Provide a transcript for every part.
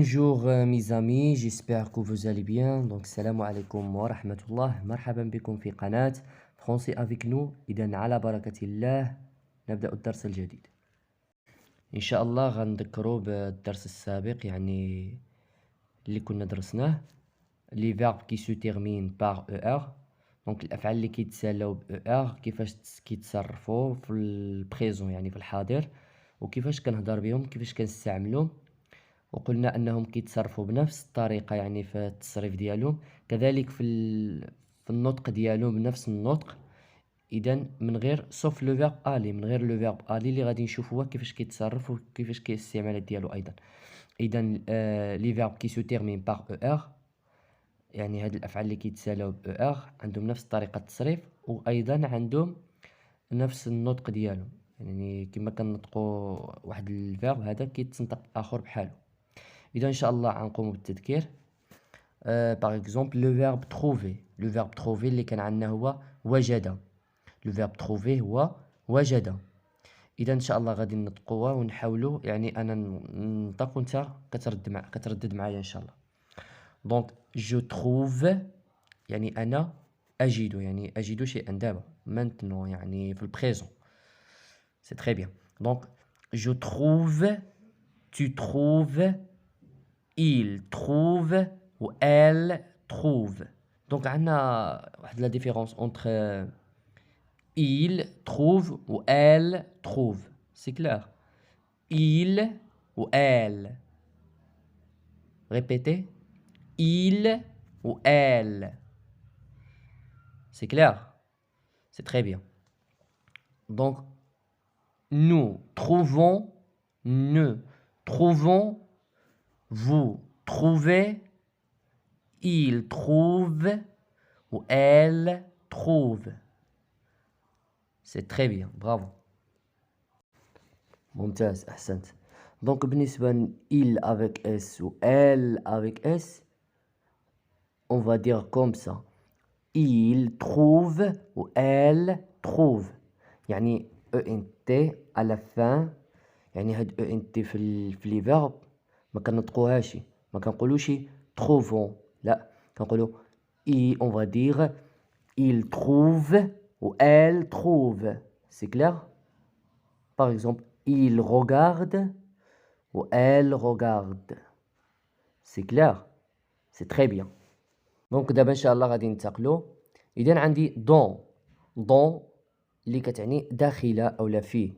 Bonjour mes amis, j'espère que vous allez bien. Donc salam alaikum wa rahmatullah. مرحبا بكم في قناة فرونسي avec nous. إذا على بركة الله نبدأ الدرس الجديد. إن شاء الله غنذكروا بالدرس السابق يعني اللي كنا درسناه لي فيرب كي سو تيرمين باغ ER. دونك الأفعال اللي كيتسالاو ب ER كيفاش كيتصرفوا في البريزون يعني في الحاضر وكيفاش كنهضر بهم كيفاش كنستعملهم. وقلنا أنهم كيتصرفوا بنفس الطريقة يعني في التصريف ديالهم كذلك في النطق ديالهم بنفس النطق. إذا من غير سوف لو فيرب ألي من غير لو فيرب ألي اللي غادي نشوفوه كيفاش كيتصرف وكيفاش الاستعمالات ديالو أيضا. إذا لي فيرب كي سو تيرمين باغ ER يعني هاد الأفعال اللي كيتسالاو ب ER عندهم نفس طريقة التصريف وأيضا عندهم نفس النطق ديالهم، يعني كما كنطقوا واحد الفيرب هذا كيتنطق آخر بحالو. إذا إن شاء الله غنقوموا بالتذكير. باغ اكزومبل لو فيرب تروفي، لو فيرب تروفي اللي كان عندنا هو وجد، لو فيرب تروفي هو وجد. إذا إن شاء الله غادي نطقوها ونحاولوا يعني أنا ننطق وأنت كتردد معايا إن شاء الله. دونك جو تروف يعني أنا أجد، يعني أجد شيئا دابا maintenant يعني في البريزون. سي تري بيان. دونك جو تروف، tu trouves، il trouve ou elle trouve. Donc on a la différence entre il trouve ou elle trouve. C'est clair. Il ou elle. Répétez. Il ou elle. C'est clair. C'est très bien. Donc nous trouvons, vous trouvez, il trouve ou elle trouve. C'est très bien, bravo. ممتاز أحسنت. Donc بالنسبة il avec S ou elle avec S, on va dire comme ça. Il trouve ou elle trouve. يعني ENT à la fin، يعني هاد ENT في لي فيرب ما كنطقوهاش، ما كنقولوش trouvons، لا كنقولو on va dire il trouve ou elle trouve. C'est clair? Par exemple, il regarde ou elle regarde. C'est clair? C'est très bien. Donc دابا ان شاء الله غادي ننتقلوا. اذا عندي دون اللي كتعني داخل او لا فيه،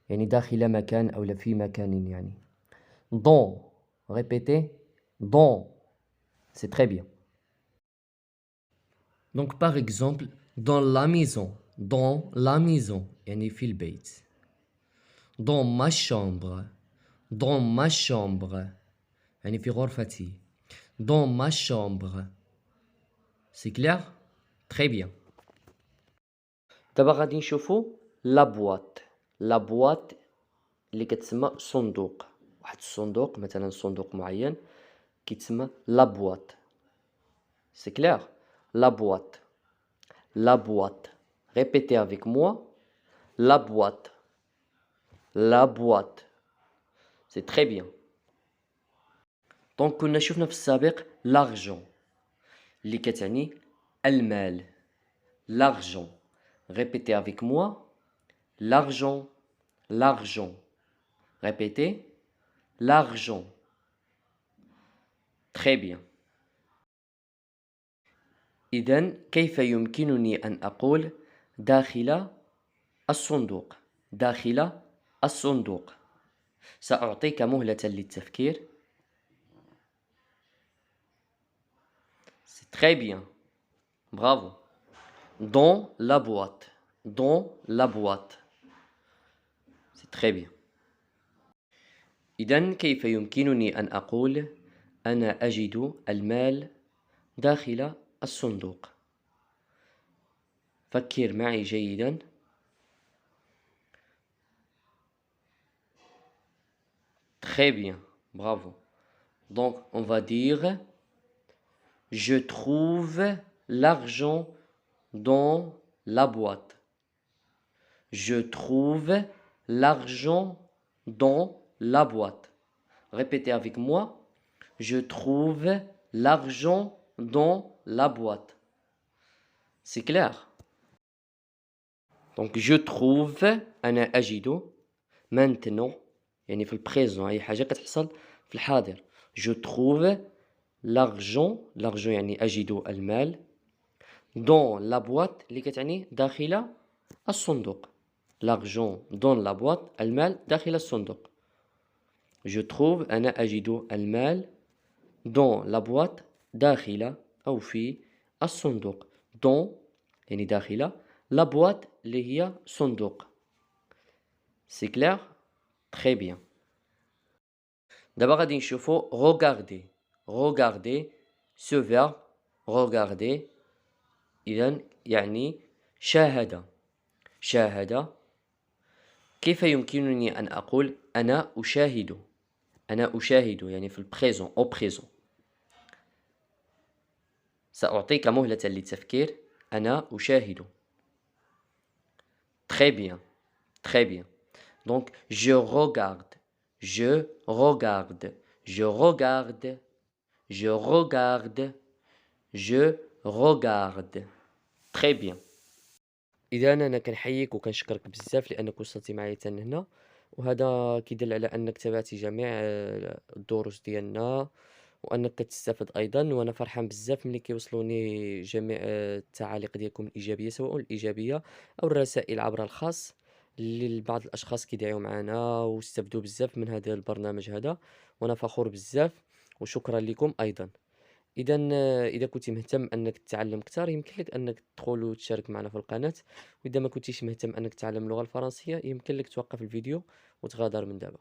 يعني داخل مكان او لا في مكان يعني. دون répétez دون. C'est très bien. Donc par exemple dans la maison يعني في البيت. dans ma chambre يعني في غرفتي. dans ma chambre. C'est clair? Très bien. دابا غادي نشوفو لا بواط اللي كتسمى صندوق، واحد الصندوق مثلا صندوق معين كيتسمى لا بواط. C'est clair? La boîte. Répétez avec moi. La boîte. C'est très bien. Donc كنا شفنا في السابق l'argent اللي كتعني المال. L'argent. Répétez avec moi. L'argent. Répétez. L'argent. Très bien. إذن كيف يمكنني أن أقول داخل الصندوق؟ سأعطيك مهلة للتفكير. C'est très bien. Bravo. Dans la boîte. C'est très bien. إذن كيف يمكنني أن أقول أنا أجد المال داخل الصندوق؟ فكر معي جيدا. Très bien, bravo. Donc on va dire je trouve l'argent dans la boîte. Je trouve l'argent dans la boîte. Répétez avec moi. Je trouve l'argent dans la boîte. C'est clair. Donc je trouve أنا أجد maintenant يعني في البريزون أي حاجة كتحصل في الحاضر. Je trouve l'argent يعني أجد المال dans la boîte اللي كتعني داخل الصندوق. L'argent dans la boîte المال داخل الصندوق. Je trouve أنا أجد المال dans la boîte داخل أو في الصندوق. dans يعني داخل la boîte اللي هي صندوق. C'est clair? Très bien. دابا غادي نشوفو regarder. regarder ce verbe regarder إذن يعني شاهد. شاهد. كيف يمكنني أن أقول أنا أشاهد؟ أنا أشاهد يعني في البريزون أو بريزون. سأعطيك مهلة للتفكير. أنا أشاهد. Très bien. Très bien. Donc, je regarde. Je regarde. Je regarde. Je regarde. Je regarde. Très bien. إذا أنا كنحييك وكنشكرك بزاف لأنك وصلتي معايا حتى هنا، وهذا كيدل على أنك تابعتي جميع الدروس ديالنا وأنك كتستافد أيضا، وأنا فرحان بزاف ملي كيوصلوني جميع التعاليق ديالكم الإيجابية سواء الإيجابية أو الرسائل عبر الخاص اللي بعض الأشخاص كيدعيو معنا واستفدوا بزاف من هذا البرنامج هذا، وأنا فخور بزاف وشكرا لكم أيضا. إذا كنتي مهتم أنك تتعلم أكثر يمكن لك أنك تدخل وتشارك معنا في القناة، وإذا ما كنتيش مهتم أنك تتعلم اللغة الفرنسية يمكن لك توقف الفيديو وتغادر من دابا.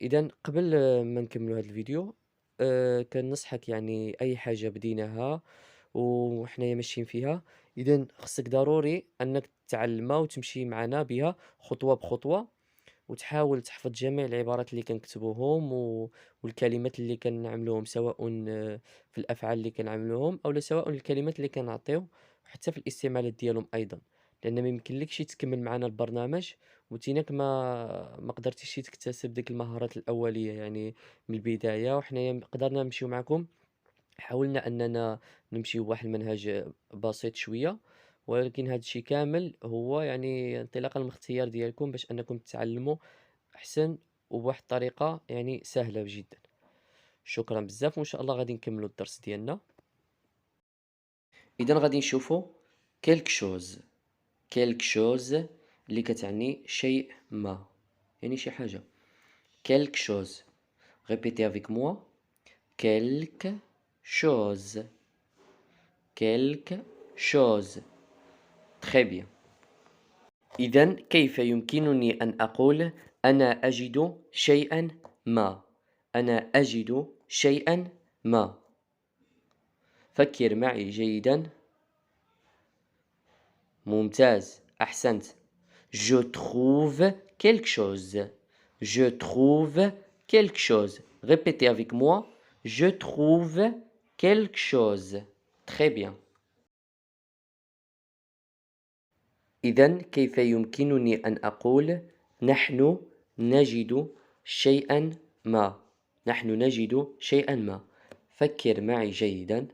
إذا قبل ما نكملوا هذا الفيديو كنصحك يعني أي حاجة بديناها وحنايا ماشيين فيها إذا خصك ضروري أنك تتعلمها وتمشي معنا بها خطوة بخطوة، وتحاول تحفظ جميع العبارات اللي كنكتبوهم والكلمات اللي كنعملوهم سواء في الأفعال اللي كنعملوهم أو سواء الكلمات اللي كنعطيو حتى في الاستعمالات ديالهم أيضا، لأن ما يمكنلكش تكمل معنا البرنامج وتيناك ما قدرتيش تكتسب ديك المهارات الأولية يعني من البداية، وحنايا قدرنا نمشيو معكم. حاولنا أننا نمشيو بواحد المنهج بسيط شوية، ولكن هذا الشيء كامل هو يعني انطلاقا من الاختيار ديالكم باش أنكم تتعلموا أحسن وبواحد الطريقة يعني سهلة جدا. شكرا بزاف وإن شاء الله غادي نكملوا الدرس ديالنا. إذا غادي نشوفوا quelque chose اللي كتعني شيء ما يعني شي حاجة. quelque chose. répétez avec moi. quelque chose. quelque chose. Très bien. إذن كيف يمكنني أن أقول أنا أجد شيئا ما؟ أنا أجد شيئا ما. فكر معي جيدا. ممتاز، أحسنت. Je trouve quelque chose. Je trouve quelque chose. Répétez avec moi. Je trouve quelque chose. Très bien. إذن كيف يمكنني أن أقول نحن نجد شيئا ما؟ نحن نجد شيئا ما. فكر معي جيدا.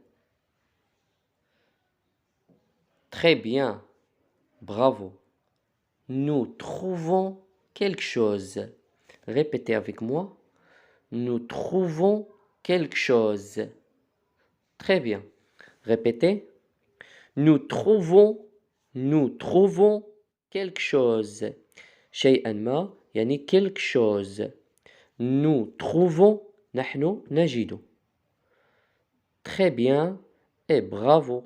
Très bien. Bravo. Nous trouvons quelque chose. Répétez avec moi. Nous trouvons quelque chose. Très bien. Répétez. Nous trouvons quelque chose. شيئا ما يعني quelque chose. Nous trouvons نحن نجد. Très bien et bravo.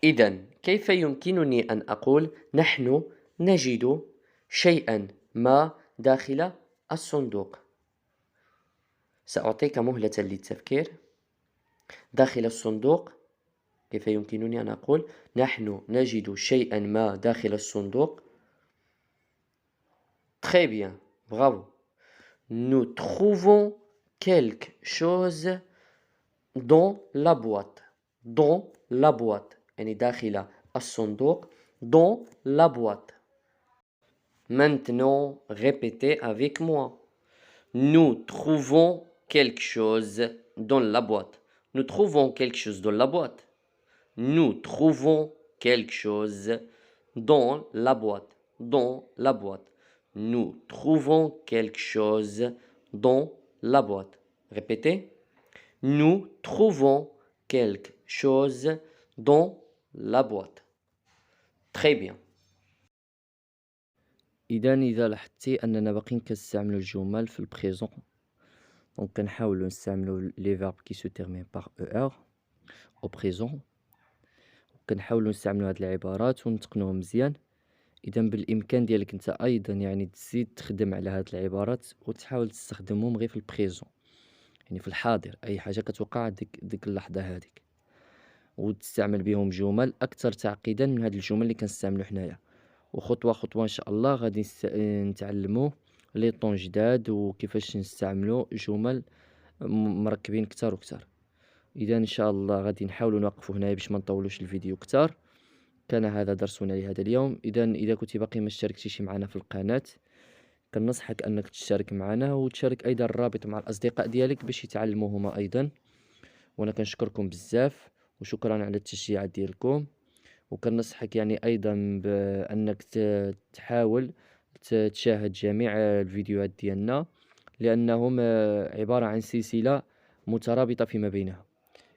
إذن كيف يمكنني أن أقول نحن نجد شيئا ما داخل الصندوق؟ سأعطيك مهلة للتفكير. داخل الصندوق كيف يمكنني أن أقول نحن نجد شيئا ما داخل الصندوق؟ Très bien, bravo. Nous trouvons quelque chose dans la boîte. Dans la boîte. يعني داخل الصندوق. Dans la boîte. Maintenant, répétez avec moi. Nous trouvons quelque chose dans la boîte. Nous trouvons quelque chose dans la boîte. Nous trouvons quelque chose dans la boîte. Dans la boîte. Nous trouvons quelque chose dans la boîte. Répétez. Nous trouvons quelque chose dans la boîte. Très bien. إذا لاحظتي أننا باقيين كنستعملو الجمل في البريزون، دونك كنحاولو نستعملو لي فيرب كي سو تيرمين باغ ER أو بريزون، كنحاولو نستعملو هاد العبارات ونتقنوهم مزيان. إذا بالإمكان ديالك نتا أيضا يعني تزيد تخدم على هاد العبارات وتحاول تستخدمهم غير في البريزون، يعني في الحاضر، أي حاجة كتوقع ديك اللحظة هاديك، وتستعمل بهم جمل أكثر تعقيدا من هاد الجمل اللي كنستعملو حنايا. وخطوة خطوة إن شاء الله غادي نتعلمو لي طون جداد وكيفاش نستعملو جمل مركبين كتار وكتار. إذا إن شاء الله غادي نحاولو نوقفو هنايا باش ما نطولوش الفيديو كتار. كان هذا درسنا لهذا اليوم. إذا كنت باقي ما اشتركتيش معنا في القناة، كنصحك أنك تشترك معنا وتشارك أيضا الرابط مع الأصدقاء ديالك باش يتعلموا هما أيضا. وأنا كنشكركم بزاف وشكرا على التشجيعات ديالكم، وكنصحك يعني أيضا بأنك تحاول تشاهد جميع الفيديوهات ديالنا، لأنهم عبارة عن سلسلة مترابطة فيما بينها.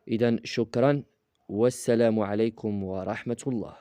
إذا شكرا والسلام عليكم ورحمة الله.